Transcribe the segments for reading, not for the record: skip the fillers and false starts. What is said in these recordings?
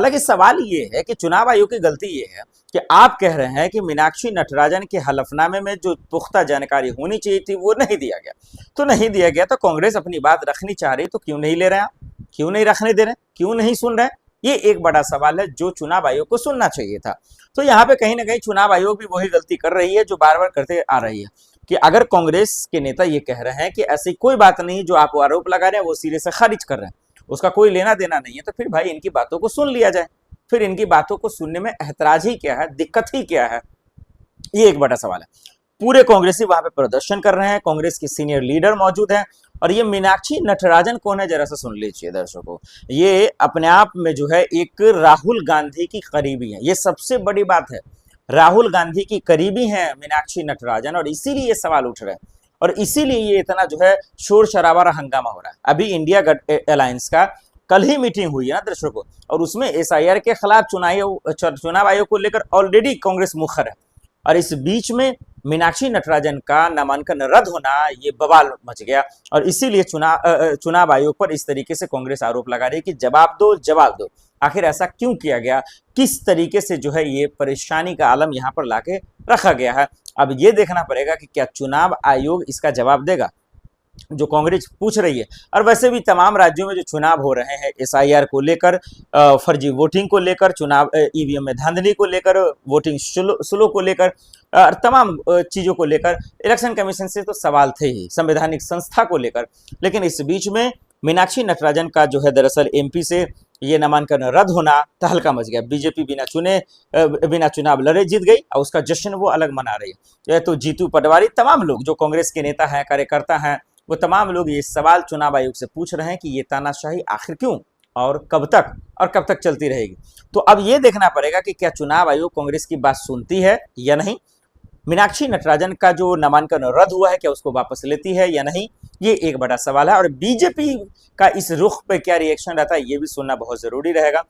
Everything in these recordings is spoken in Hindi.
हालांकि सवाल ये है कि चुनाव आयोग की गलती ये है कि आप कह रहे हैं कि मीनाक्षी नटराजन के हलफनामे में जो पुख्ता जानकारी होनी चाहिए थी वो नहीं दिया गया। तो नहीं दिया गया तो कांग्रेस अपनी बात रखनी चाह रही तो क्यों नहीं ले रहे हैं आप? क्यों नहीं रखने दे रहे? क्यों नहीं सुन रहे? ये एक बड़ा सवाल है जो चुनाव आयोग को सुनना चाहिए था। तो यहाँ पे कहीं ना कहीं चुनाव आयोग भी वही गलती कर रही है जो बार बार करते आ रही है कि अगर कांग्रेस के नेता ये कह रहे हैं कि ऐसी कोई बात नहीं, जो आप आरोप लगा रहे हैं वो सिरे से खारिज कर रहे हैं, उसका कोई लेना देना नहीं है, तो फिर भाई इनकी बातों को सुन लिया जाए। फिर इनकी बातों को सुनने में एतराज ही क्या है, दिक्कत ही क्या है? ये एक बड़ा सवाल है। पूरे कांग्रेसी वहां पे प्रदर्शन कर रहे हैं, कांग्रेस के सीनियर लीडर मौजूद हैं। और ये मीनाक्षी नटराजन कौन है, जरा सा सुन लीजिए दर्शकों। ये अपने आप में जो है एक राहुल गांधी की करीबी है, ये सबसे बड़ी बात है। राहुल गांधी की करीबी है मीनाक्षी नटराजन, और इसीलिए ये सवाल उठ रहे हैं और इसीलिए ये इतना जो है शोर शराबा और हंगामा हो रहा है। अभी इंडिया अलायंस का कल ही मीटिंग हुई है ना दर्शकों, और उसमें एसआईआर के खिलाफ चुनाव आयोग को लेकर ऑलरेडी कांग्रेस मुखर है। और इस बीच में मीनाक्षी नटराजन का नामांकन रद्द होना, ये बवाल मच गया। और इसीलिए चुनाव आयोग पर इस तरीके से कांग्रेस आरोप लगा रही है कि जवाब दो, जवाब दो, आखिर ऐसा क्यों किया गया, किस तरीके से जो है ये परेशानी का आलम यहाँ पर लाके रखा गया है। अब ये देखना पड़ेगा कि क्या चुनाव आयोग इसका जवाब देगा जो कांग्रेस पूछ रही है। और वैसे भी तमाम राज्यों में जो चुनाव हो रहे हैं, एसआईआर को लेकर, फर्जी वोटिंग को लेकर, चुनाव ईवीएम में धांधली को लेकर, वोटिंग स्लो को लेकर, और तमाम चीजों को लेकर इलेक्शन कमीशन से तो सवाल थे ही, संवैधानिक संस्था को लेकर। लेकिन इस बीच में मीनाक्षी नटराजन का जो है दरअसल एमपी से ये नामांकन रद्द होना तहलका मच गया। बीजेपी बिना चुनाव लड़े जीत गई और उसका जश्न वो अलग मना रही है। तो जीतू पटवारी, तमाम लोग जो कांग्रेस के नेता हैं, कार्यकर्ता हैं, वो तमाम लोग ये सवाल चुनाव आयोग से पूछ रहे हैं कि ये तानाशाही आखिर क्यों और कब तक चलती रहेगी। तो अब ये देखना पड़ेगा कि क्या चुनाव आयोग कांग्रेस की बात सुनती है या नहीं, मीनाक्षी नटराजन का जो नामांकन रद्द हुआ है क्या उसको वापस लेती है या नहीं, ये एक बड़ा सवाल है। और बीजेपी का इस रुख पे क्या रिएक्शन रहता है ये भी सुनना बहुत जरूरी रहेगा।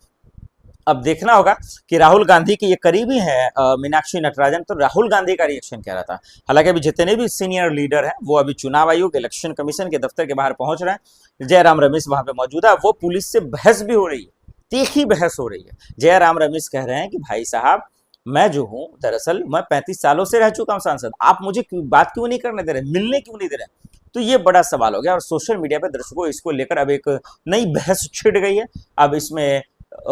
अब देखना होगा कि राहुल गांधी की ये करीबी है मीनाक्षी नटराजन, तो राहुल गांधी का रिएक्शन क्या रहता है। हालांकि अभी जितने भी सीनियर लीडर हैं वो अभी चुनाव आयोग, इलेक्शन कमीशन के दफ्तर के बाहर पहुंच रहे हैं। जयराम रमेश वहां पे मौजूद है, वो पुलिस से बहस भी हो रही है, तीखी बहस हो रही है। जयराम रमेश कह रहे हैं कि भाई साहब, मैं जो हूं दरअसल मैं 35 सालों से रह चुका हूं सांसद, आप मुझे बात क्यों नहीं करने दे रहे, मिलने क्यों नहीं दे रहे? तो ये बड़ा सवाल हो गया और सोशल मीडिया पे दर्शकों इसको लेकर अब एक नई बहस छिड़ गई है। अब इसमें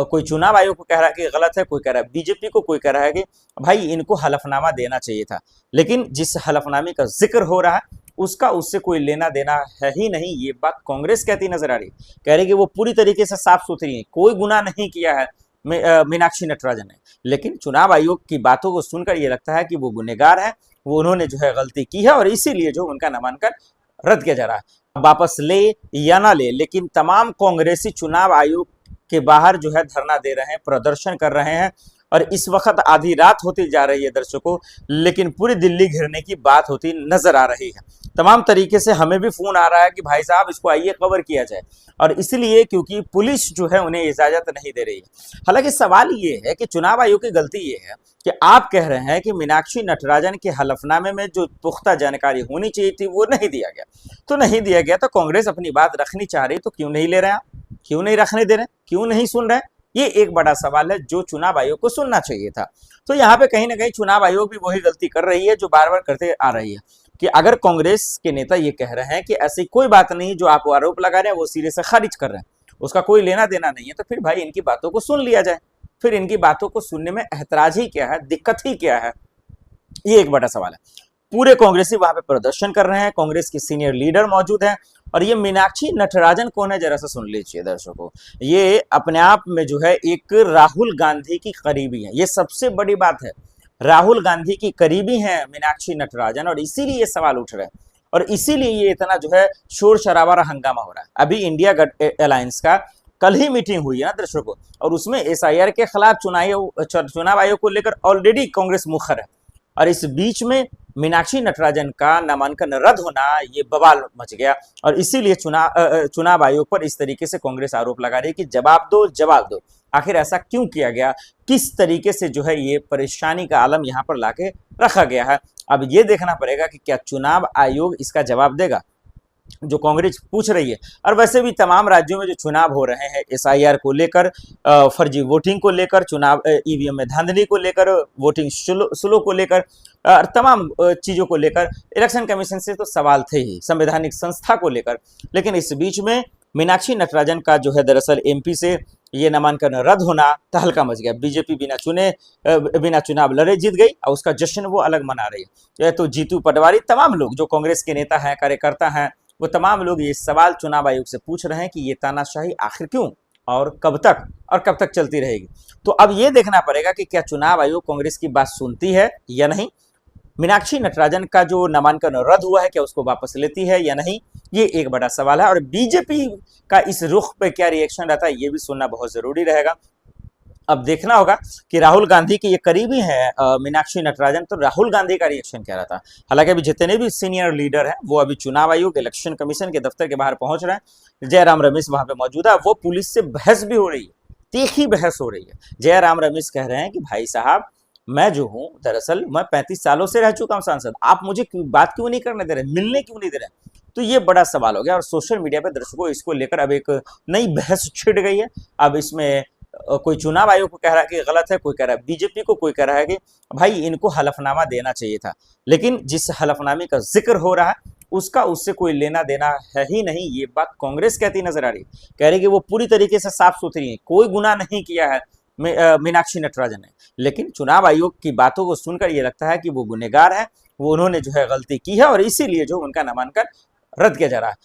कोई चुनाव आयोग को कह रहा है कि गलत है, कोई कह रहा है बीजेपी को, कोई कह रहा है कि भाई इनको हलफनामा देना चाहिए था। लेकिन जिस हलफनामे का जिक्र हो रहा है उसका उससे कोई लेना देना है ही नहीं, ये बात कांग्रेस कहती नजर आ रही है। कह रही कि वो पूरी तरीके से साफ सुथरी है, कोई गुनाह नहीं किया है मीनाक्षी नटराजन ने। लेकिन चुनाव आयोग की बातों को सुनकर ये लगता है कि वो गुनहगार है, वो उन्होंने जो है गलती की है और इसीलिए जो उनका नामांकन रद्द किया जा रहा है। वापस ले या ना ले, लेकिन तमाम कांग्रेसी चुनाव आयोग के बाहर जो है धरना दे रहे हैं, प्रदर्शन कर रहे हैं। और इस वक्त आधी रात होती जा रही है दर्शकों, लेकिन पूरी दिल्ली घिरने की बात होती नजर आ रही है। तमाम तरीके से हमें भी फोन आ रहा है कि भाई साहब इसको आइए कवर किया जाए, और इसलिए क्योंकि पुलिस जो है उन्हें इजाजत नहीं दे रही है। हालांकि सवाल ये है कि चुनाव आयोग की गलती ये है कि आप कह रहे हैं कि मीनाक्षी नटराजन के हलफनामे में जो पुख्ता जानकारी होनी चाहिए थी वो नहीं दिया गया। तो नहीं दिया गया तो कांग्रेस अपनी बात रखनी चाह रही तो क्यों नहीं ले रहे हैं? क्यों नहीं रखने दे रहे? क्यों नहीं सुन रहे? ये एक बड़ा सवाल है जो चुनाव आयोग को सुनना चाहिए था। तो यहाँ पे कहीं ना कहीं चुनाव आयोग भी वही गलती कर रही है जो बार बार करते आ रही है कि अगर कांग्रेस के नेता ये कह रहे हैं कि ऐसी कोई बात नहीं, जो आप आरोप लगा रहे हैं वो सिरे से खारिज कर रहे हैं, उसका कोई लेना देना नहीं है, तो फिर भाई इनकी बातों को सुन लिया जाए। फिर इनकी बातों को सुनने में एतराज ही क्या है, दिक्कत ही क्या है? ये एक बड़ा सवाल है। पूरे कांग्रेसी वहां पे प्रदर्शन कर रहे हैं, कांग्रेस के सीनियर लीडर मौजूद हैं। और ये मीनाक्षी नटराजन कौन है, जरा सा सुन लीजिए दर्शकों। ये अपने आप में जो है एक राहुल गांधी की करीबी है, ये सबसे बड़ी बात है। राहुल गांधी की करीबी है मीनाक्षी नटराजन, और इसीलिए ये सवाल उठ रहे हैं और इसीलिए ये इतना जो है शोर शराबा और हंगामा हो रहा है। अभी इंडिया अलायंस का कल ही मीटिंग हुई है ना दर्शकों, और उसमें एसआईआर के खिलाफ चुनाव आयोग को लेकर ऑलरेडी कांग्रेस मुखर है। और इस बीच में मीनाक्षी नटराजन का नामांकन रद्द होना, ये बवाल मच गया। और इसीलिए चुनाव आयोग पर इस तरीके से कांग्रेस आरोप लगा रही है कि जवाब दो, जवाब दो, आखिर ऐसा क्यों किया गया, किस तरीके से जो है ये परेशानी का आलम यहाँ पर लाके रखा गया है। अब ये देखना पड़ेगा कि क्या चुनाव आयोग इसका जवाब देगा जो कांग्रेस पूछ रही है। और वैसे भी तमाम राज्यों में जो चुनाव हो रहे हैं एसआईआर को लेकर, फर्जी वोटिंग को लेकर, चुनाव ईवीएम में धांधली को लेकर, वोटिंग स्लो को लेकर और तमाम चीजों को लेकर इलेक्शन कमीशन से तो सवाल थे ही, संवैधानिक संस्था को लेकर। लेकिन इस बीच में मीनाक्षी नटराजन का जो है दरअसल एमपी से ये नामांकन रद्द होना तहलका मच गया। बीजेपी बिना चुनाव लड़े जीत गई और उसका जश्न वो अलग मना रही है। तो जीतू पटवारी, तमाम लोग जो कांग्रेस के नेता हैं, कार्यकर्ता हैं, वो तमाम लोग ये सवाल चुनाव आयोग से पूछ रहे हैं कि ये तानाशाही आखिर क्यों और कब तक चलती रहेगी। तो अब ये देखना पड़ेगा कि क्या चुनाव आयोग कांग्रेस की बात सुनती है या नहीं। मीनाक्षी नटराजन का जो नामांकन रद्द हुआ है क्या उसको वापस लेती है या नहीं, ये एक बड़ा सवाल है। और बीजेपी का इस रुख पे क्या रिएक्शन रहता है ये भी सुनना बहुत जरूरी रहेगा। अब देखना होगा कि राहुल गांधी के ये करीबी हैं मीनाक्षी नटराजन, तो राहुल गांधी का रिएक्शन क्या रहता है। हालांकि अभी जितने भी सीनियर लीडर हैं वो अभी चुनाव आयोग, इलेक्शन कमीशन के दफ्तर के बाहर पहुंच रहे हैं। जयराम रमेश वहां पे मौजूद है, वो पुलिस से बहस भी हो रही है, तीखी बहस हो रही है। जयराम रमेश कह रहे हैं कि भाई साहब, मैं जो हूं दरअसल मैं 35 सालों से रह चुका हूं सांसद, आप मुझे बात क्यों नहीं करने दे रहे, मिलने क्यों नहीं दे रहे। तो ये बड़ा सवाल हो गया और सोशल मीडिया पे दर्शकों इसको लेकर अब एक नई बहस छिड़ गई है। अब इसमें कोई चुनाव आयोग को कह रहा है कि गलत है, कोई कह रहा है बीजेपी को, कोई कह रहा है कि भाई इनको हलफनामा देना चाहिए था। लेकिन जिस हलफनामे का जिक्र हो रहा है उसका उससे कोई लेना देना है ही नहीं, ये बात कांग्रेस कहती नजर आ रही है। कह रही कि वो पूरी तरीके से साफ सुथरी है, कोई गुनाह नहीं किया है मीनाक्षी नटराजन ने। लेकिन चुनाव आयोग की बातों को सुनकर ये लगता है कि वो गुनहगार है, वो उन्होंने जो है गलती की है और इसीलिए जो उनका नामांकन रद्द किया जा रहा है।